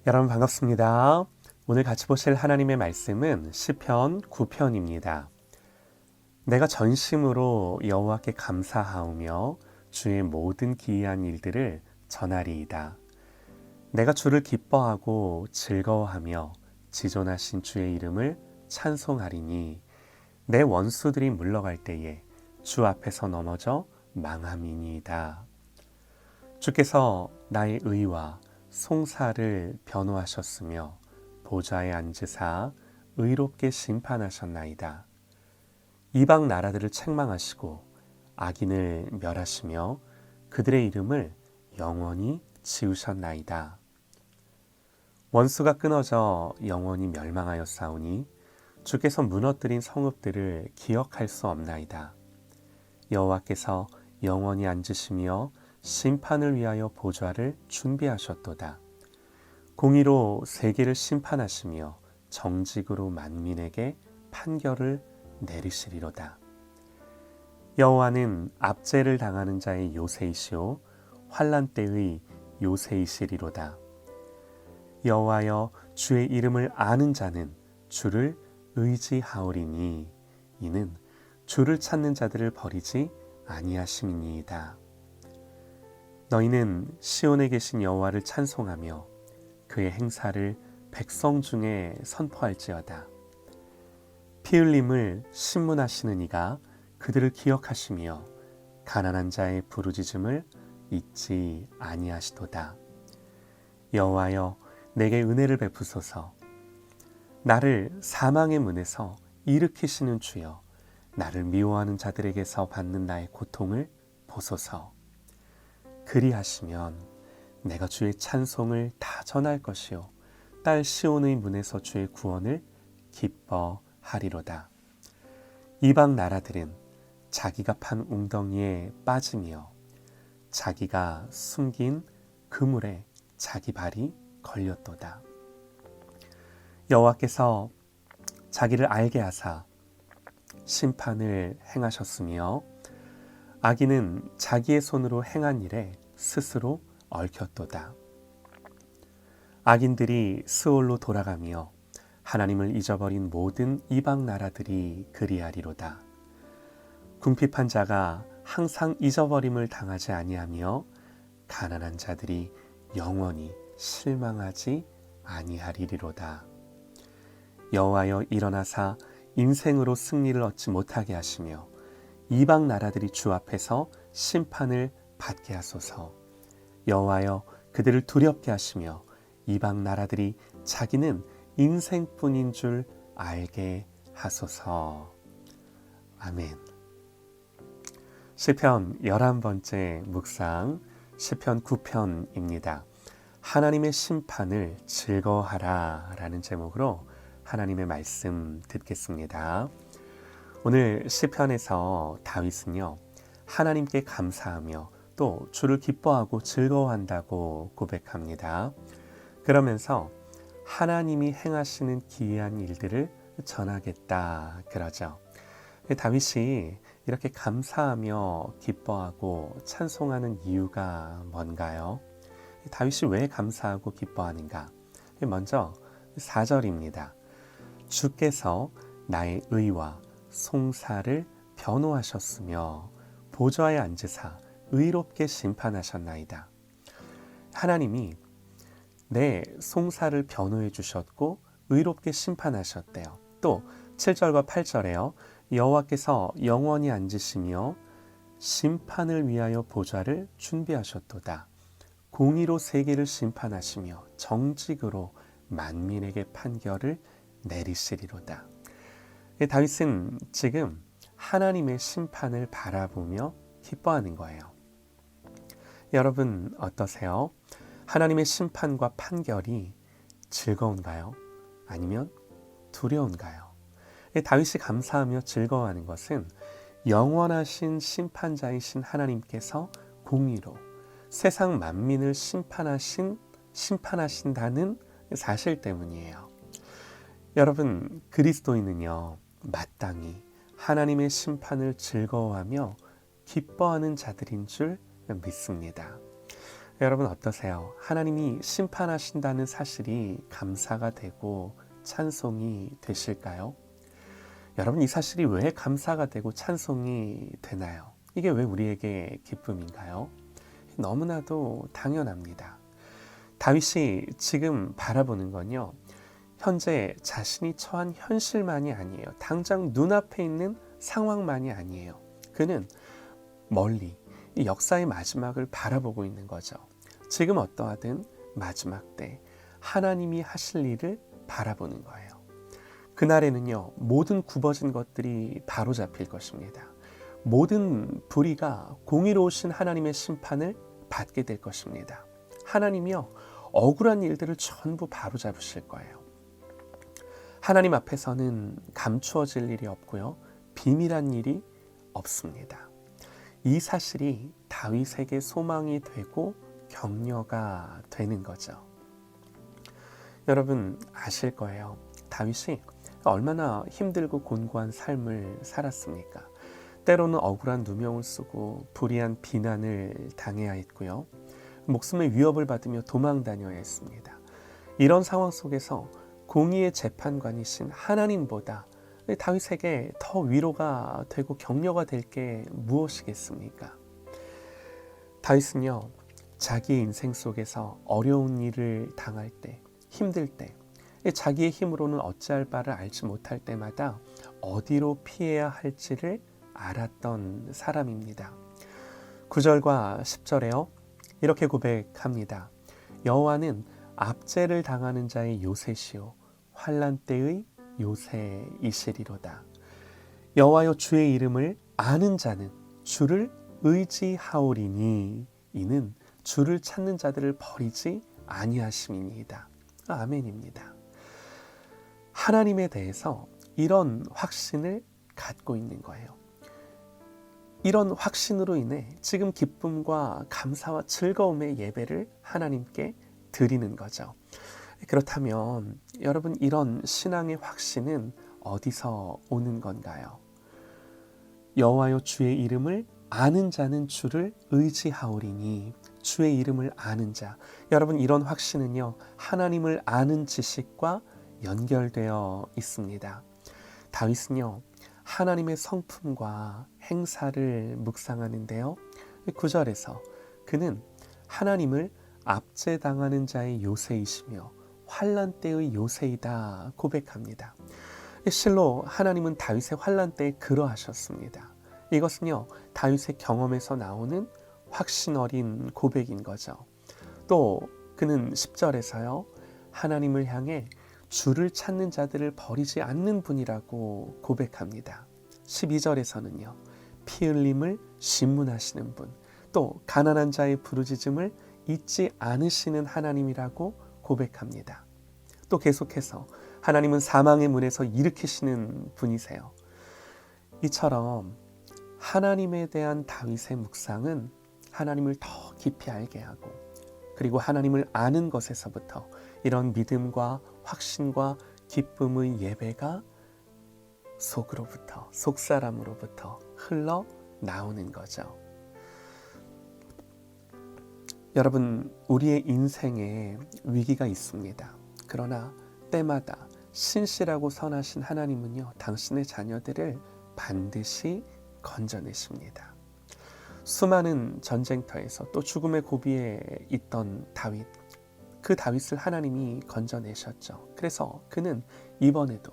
여러분 반갑습니다. 오늘 같이 보실 하나님의 말씀은 시편 9편입니다. 내가 전심으로 여호와께 감사하오며 주의 모든 기이한 일들을 전하리이다. 내가 주를 기뻐하고 즐거워하며 지존하신 주의 이름을 찬송하리니 내 원수들이 물러갈 때에 주 앞에서 넘어져 망함이니이다. 주께서 나의 의와 송사를 변호하셨으며 보좌에 앉으사 의롭게 심판하셨나이다. 이방 나라들을 책망하시고 악인을 멸하시며 그들의 이름을 영원히 지우셨나이다. 원수가 끊어져 영원히 멸망하였사오니 주께서 무너뜨린 성읍들을 기억할 수 없나이다. 여호와께서 영원히 앉으시며 심판을 위하여 보좌를 준비하셨도다. 공의로 세계를 심판하시며 정직으로 만민에게 판결을 내리시리로다. 여호와는 압제를 당하는 자의 요새이시오 환난 때의 요새이시리로다. 여호와여 주의 이름을 아는 자는 주를 의지하오리니 이는 주를 찾는 자들을 버리지 아니하심이니이다. 너희는 시온에 계신 여호와를 찬송하며 그의 행사를 백성 중에 선포할지어다. 피 흘림을 신문하시는 이가 그들을 기억하시며 가난한 자의 부르짖음을 잊지 아니하시도다. 여호와여 내게 은혜를 베푸소서. 나를 사망의 문에서 일으키시는 주여 나를 미워하는 자들에게서 받는 나의 고통을 보소서. 그리하시면 내가 주의 찬송을 다 전할 것이요 딸 시온의 문에서 주의 구원을 기뻐하리로다. 이방 나라들은 자기가 판 웅덩이에 빠지며 자기가 숨긴 그물에 자기 발이 걸렸도다. 여호와께서 자기를 알게 하사 심판을 행하셨으며 악인은 자기의 손으로 행한 일에 스스로 얽혔도다. 악인들이 스올로 돌아가며 하나님을 잊어버린 모든 이방 나라들이 그리하리로다. 궁핍한 자가 항상 잊어버림을 당하지 아니하며 가난한 자들이 영원히 실망하지 아니하리리로다. 여호와여 일어나사 인생으로 승리를 얻지 못하게 하시며 이방 나라들이 주 앞에서 심판을 받게 하소서. 여호와여 그들을 두렵게 하시며 이방 나라들이 자기는 인생뿐인 줄 알게 하소서. 아멘. 시편 11번째 묵상 시편 9편입니다. 하나님의 심판을 즐거워하라 라는 제목으로 하나님의 말씀 듣겠습니다. 오늘 시편에서 다윗은요 하나님께 감사하며 또 주를 기뻐하고 즐거워한다고 고백합니다. 그러면서 하나님이 행하시는 기이한 일들을 전하겠다 그러죠. 다윗이 이렇게 감사하며 기뻐하고 찬송하는 이유가 뭔가요? 다윗이 왜 감사하고 기뻐하는가? 먼저 4절입니다. 주께서 나의 의와 송사를 변호하셨으며 보좌에 앉으사 의롭게 심판하셨나이다. 하나님이 내 송사를 변호해 주셨고 의롭게 심판하셨대요. 또 7절과 8절에요. 여호와께서 영원히 앉으시며 심판을 위하여 보좌를 준비하셨도다. 공의로 세계를 심판하시며 정직으로 만민에게 판결을 내리시리로다. 다윗은 지금 하나님의 심판을 바라보며 기뻐하는 거예요. 여러분 어떠세요? 하나님의 심판과 판결이 즐거운가요? 아니면 두려운가요? 다윗이 감사하며 즐거워하는 것은 영원하신 심판자이신 하나님께서 공의로 세상 만민을 심판하신다는 사실 때문이에요. 여러분 그리스도인은요 마땅히 하나님의 심판을 즐거워하며 기뻐하는 자들인 줄 믿습니다. 여러분 어떠세요? 하나님이 심판하신다는 사실이 감사가 되고 찬송이 되실까요? 여러분 이 사실이 왜 감사가 되고 찬송이 되나요? 이게 왜 우리에게 기쁨인가요? 너무나도 당연합니다. 다윗이 지금 바라보는 건요, 현재 자신이 처한 현실만이 아니에요. 당장 눈앞에 있는 상황만이 아니에요. 그는 멀리 이 역사의 마지막을 바라보고 있는 거죠. 지금 어떠하든 마지막 때 하나님이 하실 일을 바라보는 거예요. 그날에는요, 모든 굽어진 것들이 바로잡힐 것입니다. 모든 불의가 공의로우신 하나님의 심판을 받게 될 것입니다. 하나님이요, 억울한 일들을 전부 바로잡으실 거예요. 하나님 앞에서는 감추어질 일이 없고요, 비밀한 일이 없습니다. 이 사실이 다윗에게 소망이 되고 격려가 되는 거죠. 여러분 아실 거예요. 다윗이 얼마나 힘들고 곤고한 삶을 살았습니까? 때로는 억울한 누명을 쓰고 불의한 비난을 당해야 했고요. 목숨의 위협을 받으며 도망 다녀야 했습니다. 이런 상황 속에서 공의의 재판관이신 하나님보다 다윗에게 더 위로가 되고 격려가 될 게 무엇이겠습니까? 다윗은요, 자기의 인생 속에서 어려운 일을 당할 때, 힘들 때, 자기의 힘으로는 어찌할 바를 알지 못할 때마다 어디로 피해야 할지를 알았던 사람입니다. 9절과 10절에요, 이렇게 고백합니다. 여호와는 압제를 당하는 자의 요새시요 환난 때의 요새이시리로다. 여호와여, 주의 이름을 아는 자는 주를 의지하오리니 이는 주를 찾는 자들을 버리지 아니하심이니이다. 아멘입니다. 하나님에 대해서 이런 확신을 갖고 있는 거예요. 이런 확신으로 인해 지금 기쁨과 감사와 즐거움의 예배를 하나님께 드리는 거죠. 그렇다면 여러분, 이런 신앙의 확신은 어디서 오는 건가요? 여호와여, 주의 이름을 아는 자는 주를 의지하오리니, 주의 이름을 아는 자. 여러분, 이런 확신은요, 하나님을 아는 지식과 연결되어 있습니다. 다윗은요, 하나님의 성품과 행사를 묵상하는데요, 9절에서 그는 하나님을 압제당하는 자의 요새이시며 환난 때의 요새이다 고백합니다. 실로 하나님은 다윗의 환난 때에 그러하셨습니다. 이것은요, 다윗의 경험에서 나오는 확신 어린 고백인 거죠. 또 그는 10절에서요, 하나님을 향해 주를 찾는 자들을 버리지 않는 분이라고 고백합니다. 12절에서는요, 피 흘림을 신문하시는 분, 또 가난한 자의 부르짖음을 잊지 않으시는 하나님이라고 고백합니다. 또 계속해서 하나님은 사망의 문에서 일으키시는 분이세요. 이처럼 하나님에 대한 다윗의 묵상은 하나님을 더 깊이 알게 하고, 그리고 하나님을 아는 것에서부터 이런 믿음과 확신과 기쁨의 예배가 속으로부터, 속사람으로부터 흘러나오는 거죠. 여러분, 우리의 인생에 위기가 있습니다. 그러나 때마다 신실하고 선하신 하나님은요, 당신의 자녀들을 반드시 건져내십니다. 수많은 전쟁터에서 또 죽음의 고비에 있던 다윗, 그 다윗을 하나님이 건져내셨죠. 그래서 그는 이번에도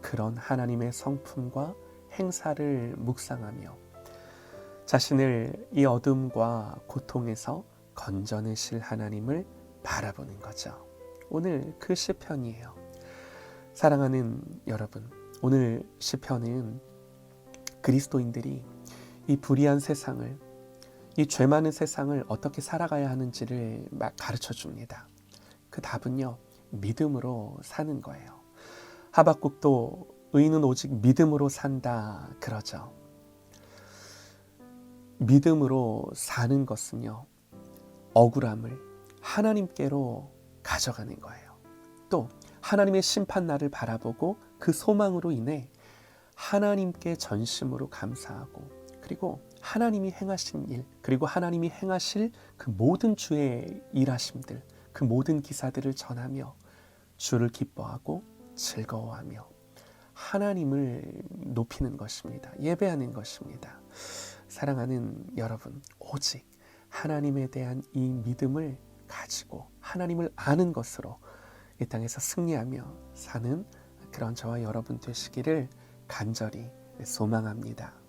그런 하나님의 성품과 행사를 묵상하며 자신을 이 어둠과 고통에서 건져내실 하나님을 바라보는 거죠. 오늘 그 시편이에요. 사랑하는 여러분, 오늘 시편은 그리스도인들이 이 불의한 세상을, 이 죄 많은 세상을 어떻게 살아가야 하는지를 막 가르쳐 줍니다. 그 답은요, 믿음으로 사는 거예요. 하박국도 의인은 오직 믿음으로 산다 그러죠. 믿음으로 사는 것은요, 억울함을 하나님께로 가져가는 거예요. 또 하나님의 심판날을 바라보고 그 소망으로 인해 하나님께 전심으로 감사하고, 그리고 하나님이 행하신 일, 그리고 하나님이 행하실 그 모든 주의 일하심들, 그 모든 기사들을 전하며 주를 기뻐하고 즐거워하며 하나님을 높이는 것입니다. 예배하는 것입니다. 사랑하는 여러분, 오직 하나님에 대한 이 믿음을 가지고 하나님을 아는 것으로 이 땅에서 승리하며 사는 그런 저와 여러분 되시기를 간절히 소망합니다.